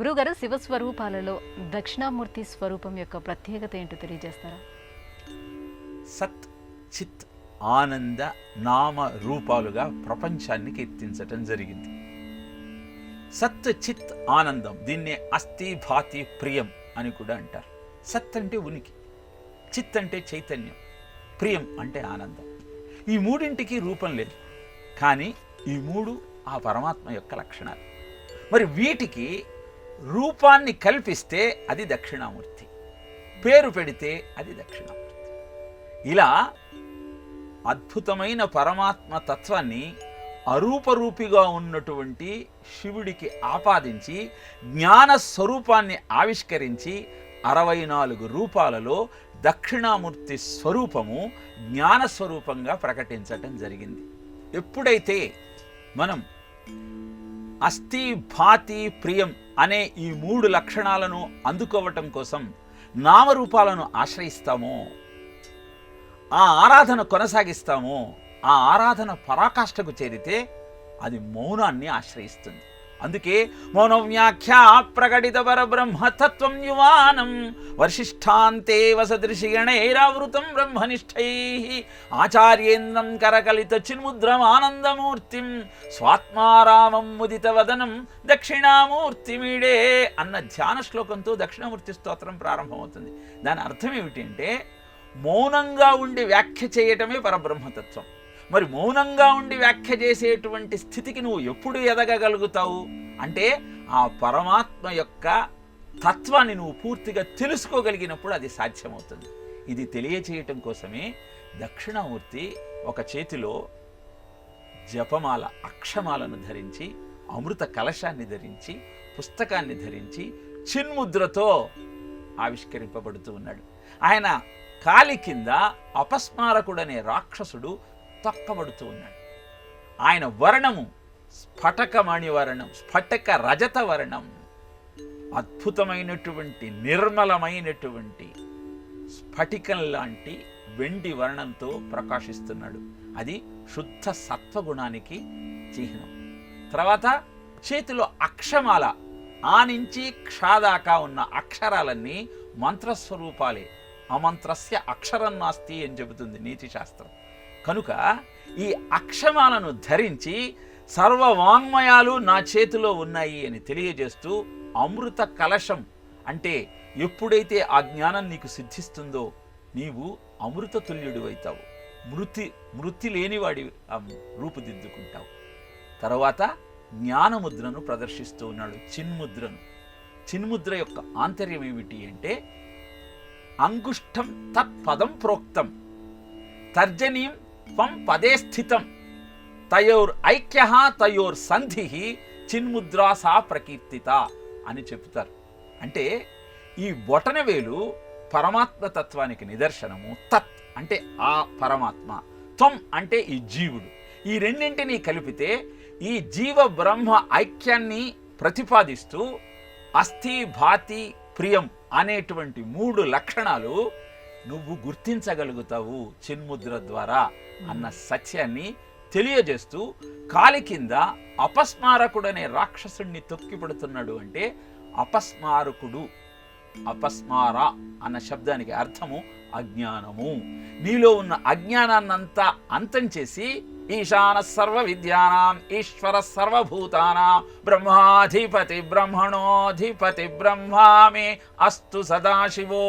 గురుగారు, శివస్వరూపాలలో దక్షిణామూర్తి స్వరూపం యొక్క ప్రత్యేకత ఏంటో తెలియజేస్తారా? సత్ చిత్ ఆనంద నామ రూపాలుగా ప్రపంచాన్ని కీర్తించటం జరిగింది. సత్ చిత్ ఆనందం, దీన్నే అస్థి భాతి ప్రియం అని కూడా అంటారు. సత్ అంటే ఉనికి, చిత్ అంటే చైతన్యం, ప్రియం అంటే ఆనందం. ఈ మూడింటికి రూపం లేదు, కానీ ఈ మూడు ఆ పరమాత్మ యొక్క లక్షణాలు. మరి వీటికి రూపాన్ని కల్పిస్తే అది దక్షిణామూర్తి, పేరు పెడితే అది దక్షిణామూర్తి. ఇలా అద్భుతమైన పరమాత్మ తత్వాన్ని అరూపరూపిగా ఉన్నటువంటి శివుడికి ఆపాదించి జ్ఞాన స్వరూపాన్ని ఆవిష్కరించి 64 రూపాలలో దక్షిణామూర్తి స్వరూపము జ్ఞాన స్వరూపంగా ప్రకటించటం జరిగింది. ఎప్పుడైతే మనం అస్థి భాతి ప్రియం అనే ఈ 3 లక్షణాలను అందుకోవటం కోసం నామరూపాలను ఆశ్రయిస్తామో, ఆ ఆరాధన కొనసాగిస్తామో, ఆ ఆరాధన పరాకాష్ఠకు చేరితే అది మౌనాన్ని ఆశ్రయిస్తుంది. అందుకే మౌన వ్యాఖ్యా ప్రకటిత పరబ్రహ్మతత్వం యువానం వర్షిష్ఠాంతే వసదృశిగణైరావృతం బ్రహ్మనిష్టై ఆచార్యేంద్రం కరకలిత చిన్ముద్రం ఆనందమూర్తిం స్వాత్మారామం ముదిత వదనం దక్షిణామూర్తిమిడే అన్న ధ్యాన శ్లోకంతో దక్షిణామూర్తి స్తోత్రం ప్రారంభమవుతుంది. దాని అర్థం ఏమిటి అంటే, మౌనంగా ఉండి వ్యాఖ్య చేయటమే పరబ్రహ్మతత్వం. మరి మౌనంగా ఉండి వ్యాఖ్య చేసేటువంటి స్థితికి నువ్వు ఎప్పుడు ఎదగగలుగుతావు అంటే, ఆ పరమాత్మ యొక్క తత్వాన్ని నువ్వు పూర్తిగా తెలుసుకోగలిగినప్పుడు అది సాధ్యమవుతుంది. ఇది తెలియచేయటం కోసమే దక్షిణామూర్తి ఒక చేతిలో జపమాల అక్షమాలను ధరించి, అమృత కలశాన్ని ధరించి, పుస్తకాన్ని ధరించి చిన్ముద్రతో ఆవిష్కరింపబడుతూ ఉన్నాడు. ఆయన కాలి కింద అపస్మారకుడనే రాక్షసుడు తొక్కబడుతూ ఉన్నాడు. ఆయన వర్ణము స్ఫటకమణి వర్ణం, స్ఫటిక రజత వర్ణం, అద్భుతమైనటువంటి నిర్మలమైనటువంటి స్ఫటికం లాంటి వెండి వర్ణంతో ప్రకాశిస్తున్నాడు. అది శుద్ధ సత్వగుణానికి చిహ్నం. తర్వాత చేతిలో అక్షమాల, ఆ నుంచి క్షాదాకా ఉన్న అక్షరాలన్నీ మంత్రస్వరూపాలే. అమంత్రస్య అక్షరం నాస్తి అని చెబుతుంది నీతి శాస్త్రం. కనుక ఈ అక్షమాలను ధరించి సర్వవాంగ్మయాలు నా చేతిలో ఉన్నాయి అని తెలియజేస్తూ అమృత కలశం అంటే, ఎప్పుడైతే ఆ జ్ఞానం నీకు సిద్ధిస్తుందో నీవు అమృత తుల్యుడు అవుతావు, మృతి లేనివాడి రూపుదిద్దుకుంటావు. తర్వాత జ్ఞానముద్రను ప్రదర్శిస్తూ ఉన్నాడు, చిన్ముద్రను. చిన్ముద్ర యొక్క ఆంతర్యం ఏమిటి అంటే, అంగుష్టం తత్పదం ప్రోక్తం తర్జనీం త్వం పదే స్థితం తయోర్ ఐక్య తయోర్ సంధి చిన్ముద్రా సా ప్రకీర్తిత అని చెప్తారు. అంటే ఈ బొటనవేలు పరమాత్మ తత్వానికి నిదర్శనము. తత్ అంటే ఆ పరమాత్మ, త్వం అంటే ఈ జీవుడు. ఈ రెండింటినీ కలిపితే ఈ జీవ బ్రహ్మ ఐక్యాన్ని ప్రతిపాదిస్తూ అస్థి భాతి ప్రియం అనేటువంటి 3 లక్షణాలు నువ్వు గుర్తించగలుగుతావు చిన్ముద్ర ద్వారా అన్న సత్యాన్ని తెలియజేస్తూ, కాలి కింద అపస్మారకుడనే రాక్షసుడిని తొక్కిపడుతున్నాడు. అంటే అపస్మారకుడు, అపస్మార అన్న శబ్దానికి అర్థము అజ్ఞానము. నీలో ఉన్న అజ్ఞానాన్నంతా అంతం చేసి ఈశాన సర్వ విద్యానాం ఈశ్వర సర్వభూతానాం బ్రహ్మాధిపతి బ్రహ్మణోధిపతి బ్రహ్మామే అస్తు సదాశివో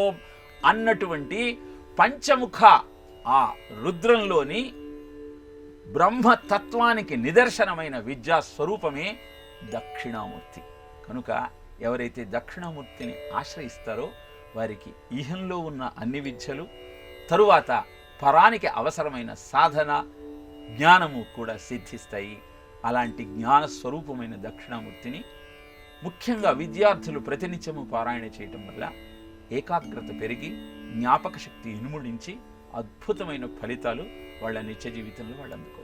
అన్నటువంటి పంచముఖ ఆ రుద్రంలోని బ్రహ్మతత్వానికి నిదర్శనమైన విద్యా స్వరూపమే దక్షిణామూర్తి. కనుక ఎవరైతే దక్షిణామూర్తిని ఆశ్రయిస్తారో వారికి ఇహంలో ఉన్న అన్ని విద్యలు, తరువాత పరానికి అవసరమైన సాధన జ్ఞానము కూడా సిద్ధిస్తాయి. అలాంటి జ్ఞాన స్వరూపమైన దక్షిణామూర్తిని ముఖ్యంగా విద్యార్థులు ప్రతినిత్యము పారాయణ చేయటం వల్ల ఏకాగ్రత పెరిగి జ్ఞాపక శక్తి ఇనుముడించి అద్భుతమైన ఫలితాలు వాళ్ళ నిత్య జీవితంలో వాళ్ళు అందుకోవాలి.